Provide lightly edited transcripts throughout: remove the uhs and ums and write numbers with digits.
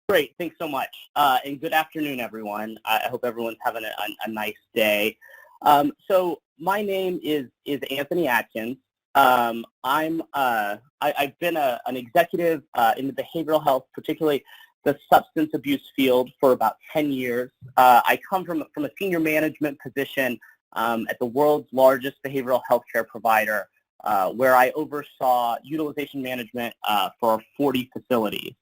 Great, thanks so much. And good afternoon, everyone. I hope everyone's having a nice day. So my name is Anthony Atkins. I've been an executive in the behavioral health, particularly the substance abuse field, for about 10 years. I come from a senior management position at the world's largest behavioral health care provider, where I oversaw utilization management for 40 facilities.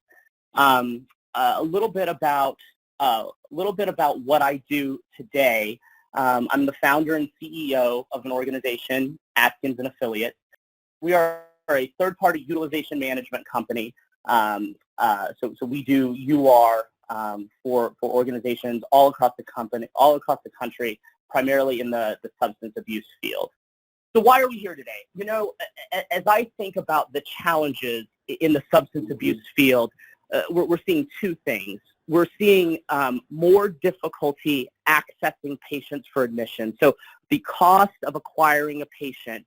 A little bit about what I do today. I'm the founder and CEO of an organization, Atkins and Affiliates. We are a third-party utilization management company. So we do UR for organizations all across the country, primarily in the substance abuse field. So why are we here today? You know, as I think about the challenges in the substance abuse field, we're seeing two things. We're seeing more difficulty accessing patients for admission. So the cost of acquiring a patient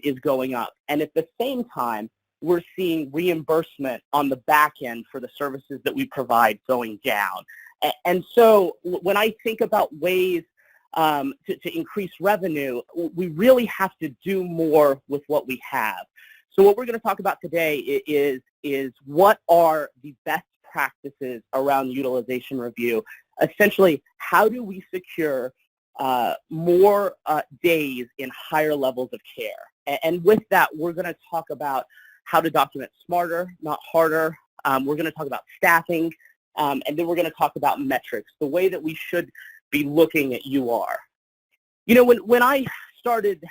is going up. And at the same time, we're seeing reimbursement on the back end for the services that we provide going down. And so when I think about ways to increase revenue, we really have to do more with what we have. So what we're going to talk about today is what are the best practices around utilization review. Essentially, how do we secure more days in higher levels of care? And with that, we're going to talk about how to document smarter, not harder. We're going to talk about staffing, and then we're going to talk about metrics, the way that we should be looking at UR. You know, when I started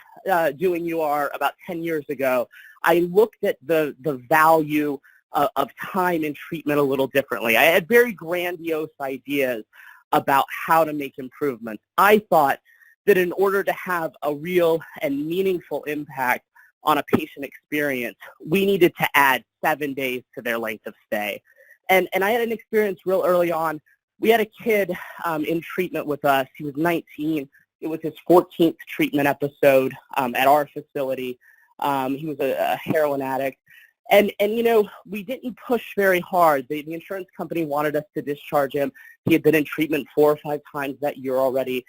doing UR about 10 years ago, I looked at the value of time in treatment a little differently. I had very grandiose ideas about how to make improvements. I thought that in order to have a real and meaningful impact on a patient experience, we needed to add 7 days to their length of stay. And I had an experience real early on. We had a kid in treatment with us. He was 19. It was his 14th treatment episode at our facility. He was a heroin addict. And you know, we didn't push very hard. The insurance company wanted us to discharge him. He had been in treatment 4 or 5 times that year already.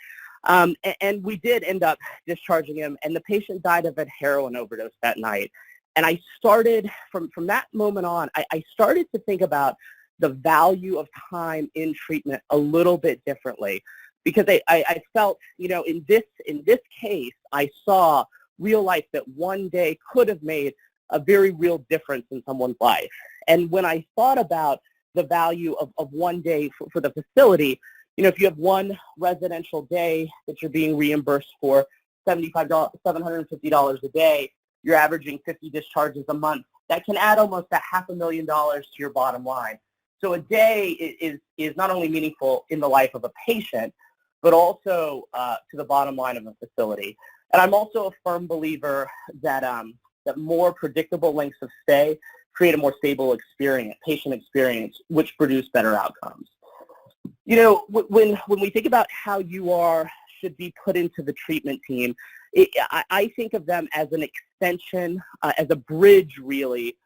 And we did end up discharging him, and the patient died of a heroin overdose that night. And I started, from that moment on, I started to think about the value of time in treatment a little bit differently, because I felt, you know, in this case, I saw real life that one day could have made a very real difference in someone's life. And when I thought about the value of one day for the facility, you know, if you have one residential day that you're being reimbursed for $750 a day, you're averaging 50 discharges a month. That can add almost $500,000 to your bottom line. So a day is not only meaningful in the life of a patient, but also to the bottom line of a facility. And I'm also a firm believer that more predictable lengths of stay create a more stable patient experience, which produce better outcomes. You know, when we think about how UR should be put into the treatment team, I think of them as an extension, as a bridge, really,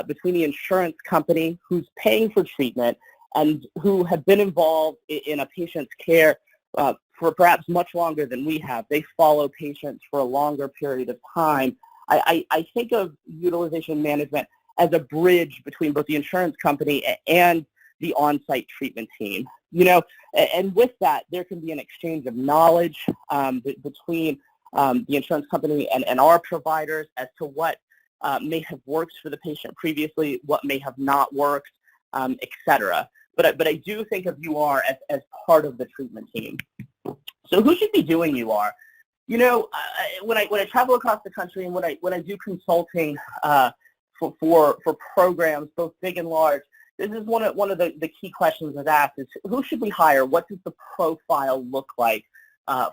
between the insurance company who's paying for treatment and who have been involved in a patient's care for perhaps much longer than we have. They follow patients for a longer period of time. I think of utilization management as a bridge between both the insurance company and the on-site treatment team. You know, and with that, there can be an exchange of knowledge between the insurance company and our providers as to what may have worked for the patient previously, what may have not worked, et cetera. But I do think of UR as part of the treatment team. So who should be doing UR? You know, when I travel across the country and when I do consulting for programs, both big and large, this is one of the key questions I've asked is, who should we hire? What does the profile look like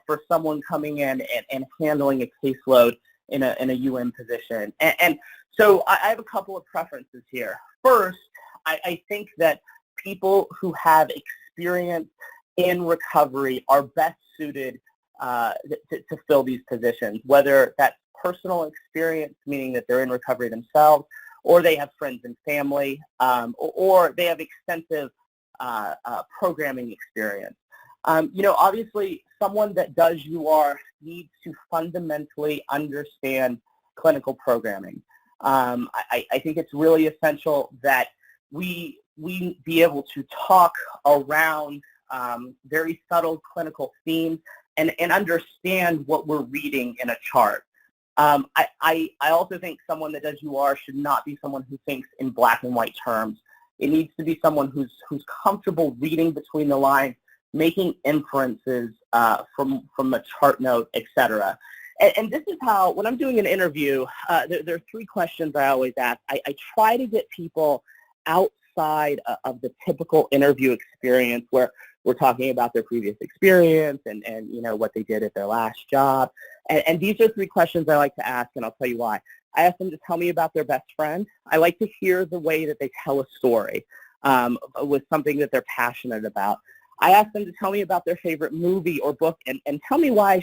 for someone coming in and handling a caseload in a UM position? And so I have a couple of preferences here. First, I think that people who have experience in recovery are best suited to fill these positions, whether that's personal experience, meaning that they're in recovery themselves, or they have friends and family, or they have extensive programming experience. Obviously, someone that does UR needs to fundamentally understand clinical programming. I think it's really essential that we be able to talk around very subtle clinical themes and understand what we're reading in a chart. I also think someone that does UR should not be someone who thinks in black and white terms. It needs to be someone who's comfortable reading between the lines, making inferences from a chart note, etc. And this is how, when I'm doing an interview, there are three questions I always ask. I try to get people outside of the typical interview experience where we're talking about their previous experience and what they did at their last job. And these are three questions I like to ask, and I'll tell you why. I ask them to tell me about their best friend. I like to hear the way that they tell a story with something that they're passionate about. I ask them to tell me about their favorite movie or book and tell me why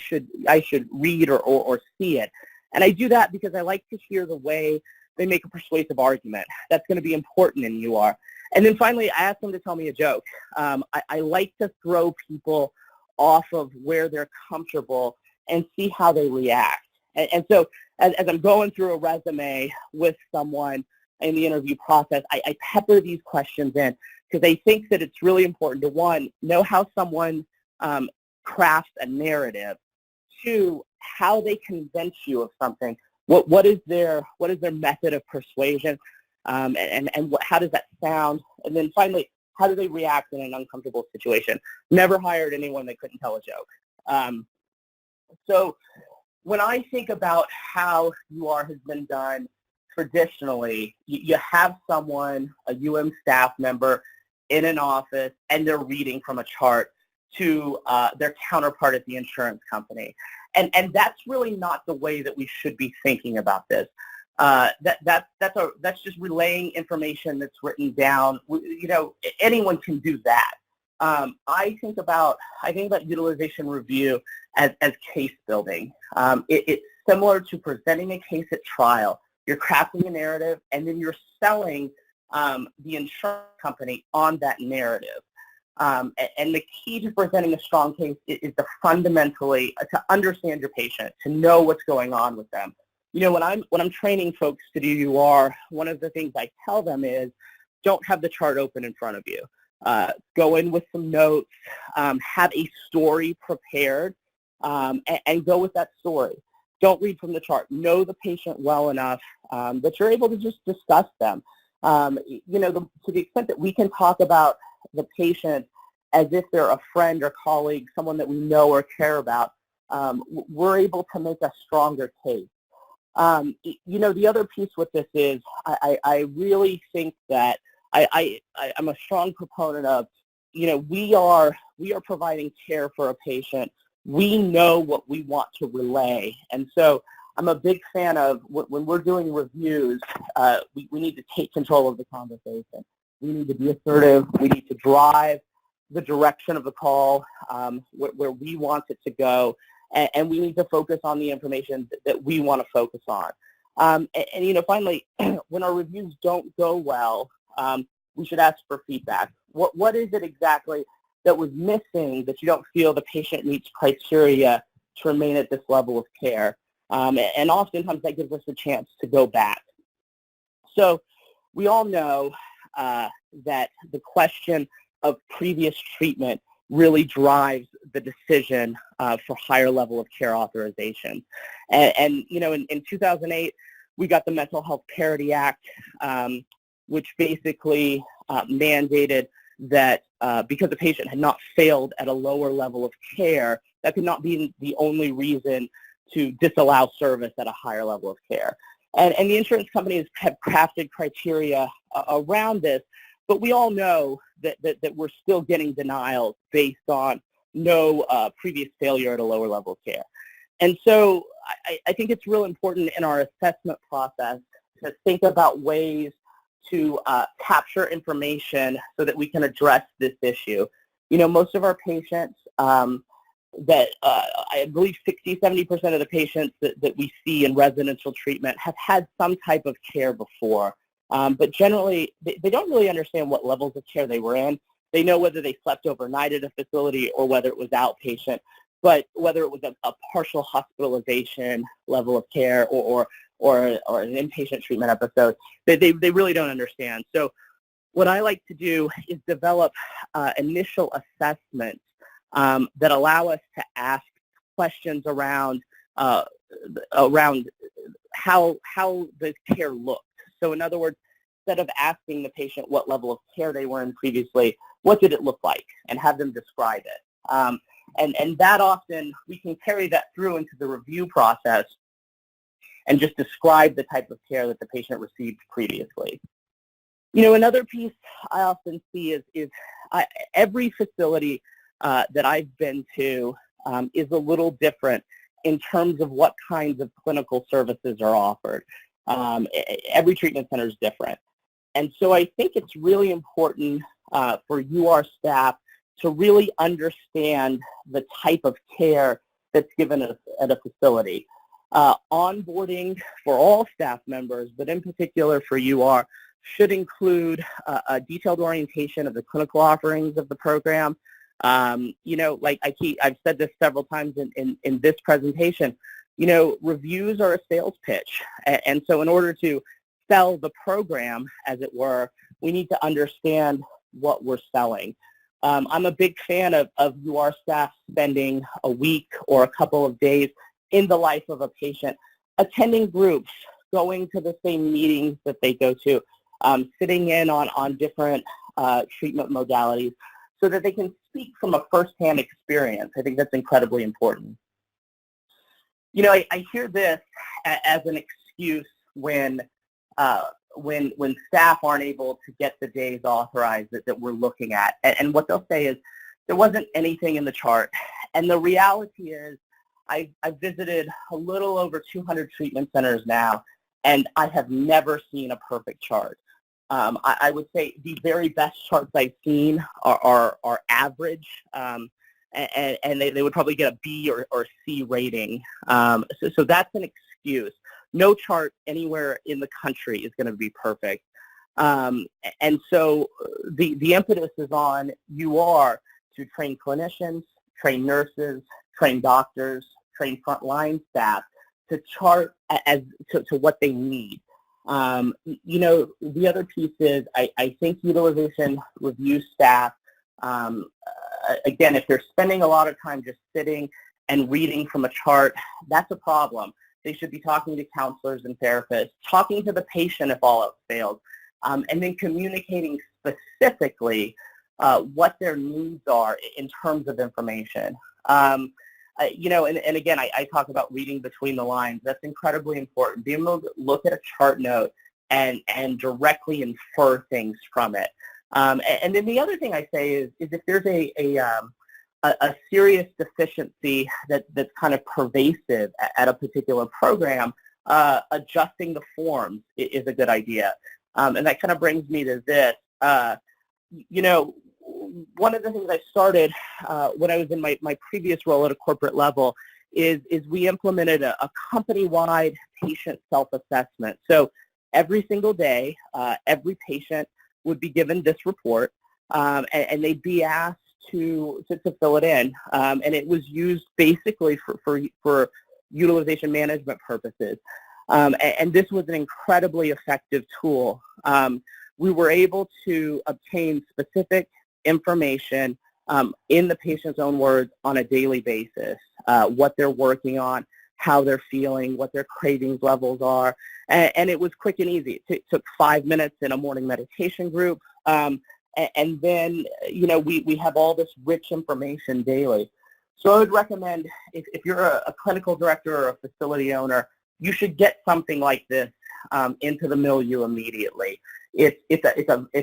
I should read or see it. And I do that because I like to hear the way they make a persuasive argument. That's going to be important in UR. And then finally, I ask them to tell me a joke. I like to throw people off of where they're comfortable and see how they react. And so as I'm going through a resume with someone in the interview process, I pepper these questions in because I think that it's really important to, one, know how someone crafts a narrative, two, how they convince you of something, what is their method of persuasion, and how does that sound, and then finally, how do they react in an uncomfortable situation. Never hired anyone that couldn't tell a joke. So when I think about how UR has been done traditionally, you have someone, a staff member, in an office, and they're reading from a chart to their counterpart at the insurance company. And that's really not the way that we should be thinking about this. That's just relaying information that's written down. Anyone can do that. I think about utilization review as case building. It's similar to presenting a case at trial. You're crafting a narrative, and then you're selling the insurance company on that narrative. And the key to presenting a strong case is to fundamentally to understand your patient, to know what's going on with them. When I'm training folks to do UR, one of the things I tell them is don't have the chart open in front of you. Go in with some notes, have a story prepared, and go with that story. Don't read from the chart. Know the patient well enough that you're able to just discuss them. To the extent that we can talk about the patient as if they're a friend or colleague, someone that we know or care about, we're able to make a stronger case. The other piece with this is I really think that I'm a strong proponent of, we are providing care for a patient. We know what we want to relay. And so I'm a big fan of when we're doing reviews, we need to take control of the conversation. We need to be assertive. We need to drive the direction of the call where we want it to go. And we need to focus on the information that we want to focus on. Finally, when our reviews don't go well, we should ask for feedback. What is it exactly that was missing that you don't feel the patient meets criteria to remain at this level of care? And oftentimes that gives us a chance to go back. So we all know that the question of previous treatment really drives the decision for higher level of care authorization. And in 2008, we got the Mental Health Parity Act, which basically mandated that because the patient had not failed at a lower level of care, that could not be the only reason to disallow service at a higher level of care. And the insurance companies have crafted criteria around this, but we all know that we're still getting denials based on no previous failure at a lower level of care. And so I think it's real important in our assessment process to think about ways to capture information so that we can address this issue. Most of our patients, I believe 60-70% of the patients that we see in residential treatment have had some type of care before. But generally, they don't really understand what levels of care they were in. They know whether they slept overnight at a facility or whether it was outpatient, but whether it was a partial hospitalization level of care or an inpatient treatment episode, they really don't understand. So what I like to do is develop initial assessments that allow us to ask questions around how the care looked. So in other words, instead of asking the patient what level of care they were in previously, what did it look like, and have them describe it. And that often, we can carry that through into the review process and just describe the type of care that the patient received previously. You know, another piece I often see is every facility that I've been to is a little different in terms of what kinds of clinical services are offered. Every treatment center is different. And so I think it's really important for UR staff to really understand the type of care that's given at a facility. Onboarding for all staff members, but in particular for UR, should include a detailed orientation of the clinical offerings of the program. You know, like I've said this several times in this presentation, you know, reviews are a sales pitch. And so in order to sell the program, as it were, we need to understand what we're selling. I'm a big fan of UR staff spending a week or a couple of days in the life of a patient, attending groups, going to the same meetings that they go to, sitting in on different treatment modalities so that they can speak from a firsthand experience. I think that's incredibly important. You know, I hear this as an excuse when staff aren't able to get the days authorized that we're looking at. And what they'll say is, there wasn't anything in the chart. And the reality is, I've visited a little over 200 treatment centers now, and I have never seen a perfect chart. I would say the very best charts I've seen are average, and they would probably get a B or C rating. So that's an excuse. No chart anywhere in the country is going to be perfect. And so the impetus is on UR to train clinicians, train nurses, train doctors, train frontline staff to chart as to what they need. You know, the other piece is I think utilization review staff, again, if they're spending a lot of time just sitting and reading from a chart, that's a problem. They should be talking to counselors and therapists, talking to the patient if all else fails, and then communicating specifically what their needs are in terms of information. You know, and again, I talk about reading between the lines. That's incredibly important. Being able to look at a chart note and directly infer things from it. And then the other thing I say is if there's a serious deficiency that's kind of pervasive at a particular program, adjusting the forms is a good idea. And that kind of brings me to this. You know, one of the things I started when I was in my previous role at a corporate level is we implemented a company-wide patient self-assessment. So every single day, every patient would be given this report, and they'd be asked to fill it in. And it was used basically for utilization management purposes. And this was an incredibly effective tool. We were able to obtain specific information in the patient's own words on a daily basis, what they're working on, how they're feeling, what their cravings levels are, and it was quick and easy. It took 5 minutes in a morning meditation group, and then, you know, we have all this rich information daily. So I would recommend, if you're a clinical director or a facility owner, you should get something like this into the milieu immediately. It's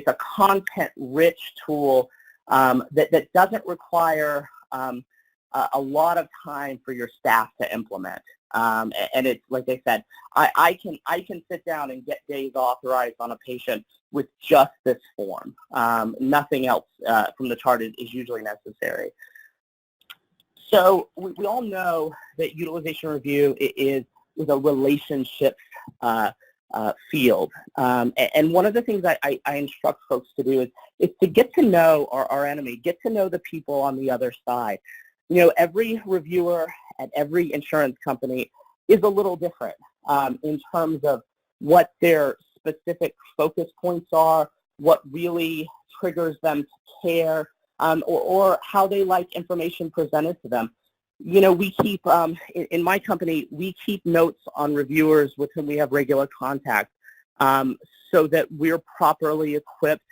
a content-rich tool that doesn't require a lot of time for your staff to implement. And it's, like I said, I can sit down and get days authorized on a patient with just this form. Nothing else from the chart is usually necessary. So we all know that utilization review is a relationship field. And one of the things I instruct folks to do is to get to know our enemy, get to know the people on the other side. You know, every reviewer at every insurance company is a little different in terms of what their specific focus points are, what really triggers them to care, or how they like information presented to them. You know, we keep, in my company, we keep notes on reviewers with whom we have regular contact so that we're properly equipped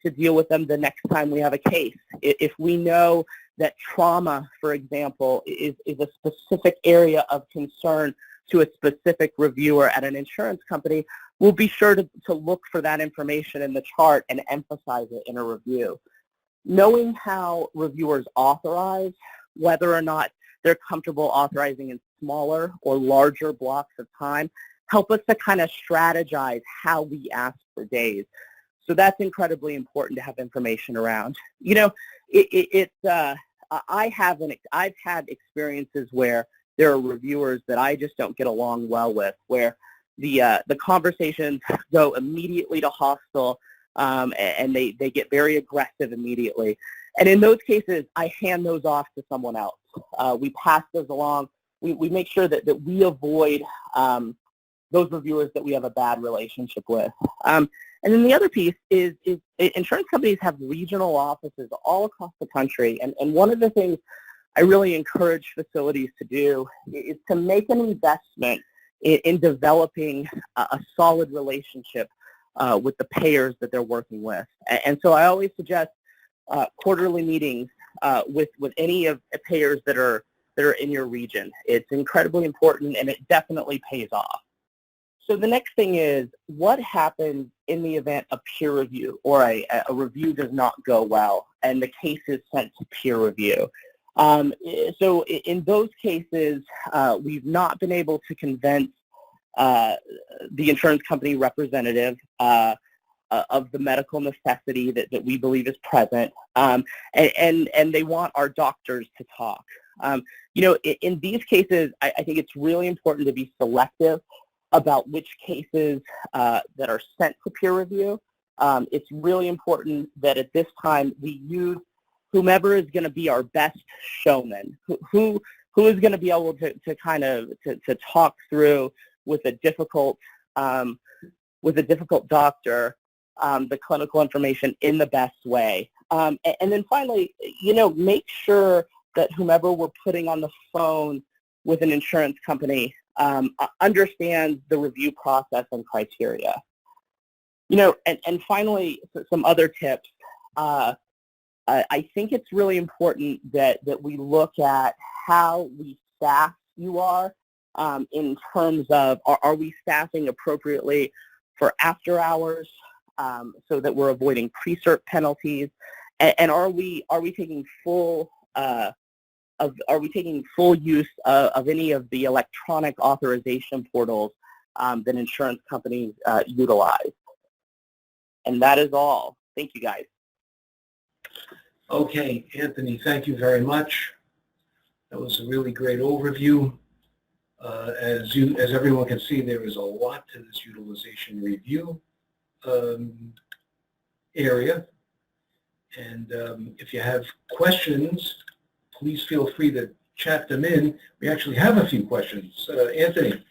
to deal with them the next time we have a case. If we know that trauma, for example, is a specific area of concern to a specific reviewer at an insurance company, we'll be sure to look for that information in the chart and emphasize it in a review. Knowing how reviewers authorize, whether or not they're comfortable authorizing in smaller or larger blocks of time, help us to kind of strategize how we ask for days. So that's incredibly important to have information around. You know, I've had experiences where there are reviewers that I just don't get along well with, where the conversations go immediately to hostile, and they get very aggressive immediately. And in those cases, I hand those off to someone else. We pass those along. We make sure that we avoid those reviewers that we have a bad relationship with. And then the other piece is insurance companies have regional offices all across the country. And one of the things I really encourage facilities to do is to make an investment in developing a solid relationship with the payers that they're working with. And so I always suggest quarterly meetings with any of the payers that are in your region. It's incredibly important, and it definitely pays off. So the next thing is, what happens in the event a peer review or a review does not go well and the case is sent to peer review? So in those cases, we've not been able to convince the insurance company representative of the medical necessity that we believe is present, and they want our doctors to talk. You know, in these cases, I think it's really important to be selective about which cases that are sent to peer review. It's really important that at this time we use whomever is going to be our best showman, who is going to be able to kind of talk through with a difficult doctor the clinical information in the best way. And then finally, you know, make sure that whomever we're putting on the phone with an insurance company understands the review process and criteria. You know, and finally, some other tips. I think it's really important that we look at how we staff you are in terms of are we staffing appropriately for after hours so that we're avoiding pre-cert penalties, and are we taking full use of any of the electronic authorization portals that insurance companies utilize? And that is all. Thank you, guys. Okay, Anthony, thank you very much. That was a really great overview. As everyone can see, there is a lot to this utilization review area. And if you have questions, please feel free to chat them in. We actually have a few questions. Anthony,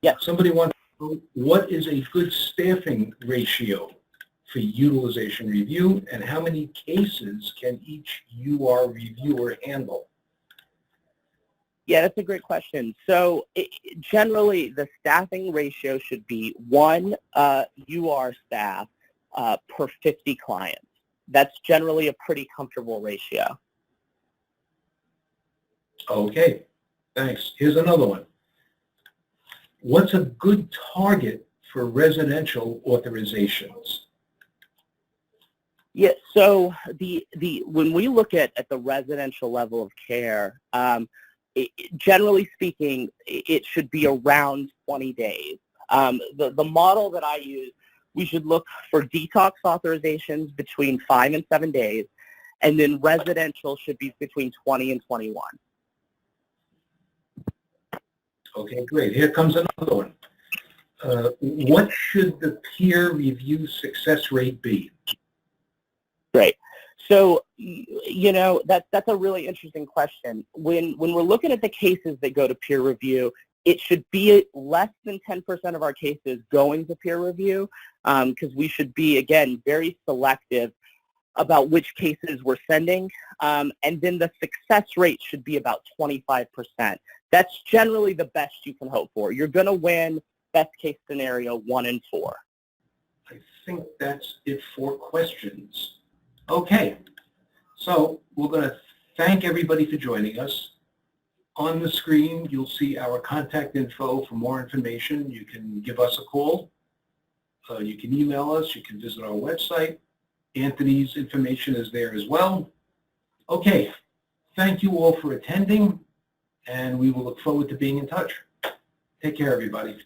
yeah. Somebody wants to know, what is a good staffing ratio for utilization review, and how many cases can each UR reviewer handle? Yeah, that's a great question. So generally, the staffing ratio should be 1 UR staff per 50 clients. That's generally a pretty comfortable ratio. Okay, thanks. Here's another one. What's a good target for residential authorizations? Yeah, so when we look at the residential level of care, generally speaking, it should be around 20 days. The model that I use, we should look for detox authorizations between 5 and 7 days, and then residential should be between 20 and 21. Okay, great. Here comes another one. What should the peer review success rate be? Great. So, that's a really interesting question. When we're looking at the cases that go to peer review, it should be less than 10% of our cases going to peer review, because we should be, again, very selective about which cases we're sending. And then the success rate should be about 25%. That's generally the best you can hope for. You're going to win best case scenario 1 in 4. I think that's it for questions. Okay, so we're going to thank everybody for joining us. On the screen, you'll see our contact info for more information. You can give us a call. You can email us. You can visit our website. Anthony's information is there as well. Okay, thank you all for attending, and we will look forward to being in touch. Take care, everybody.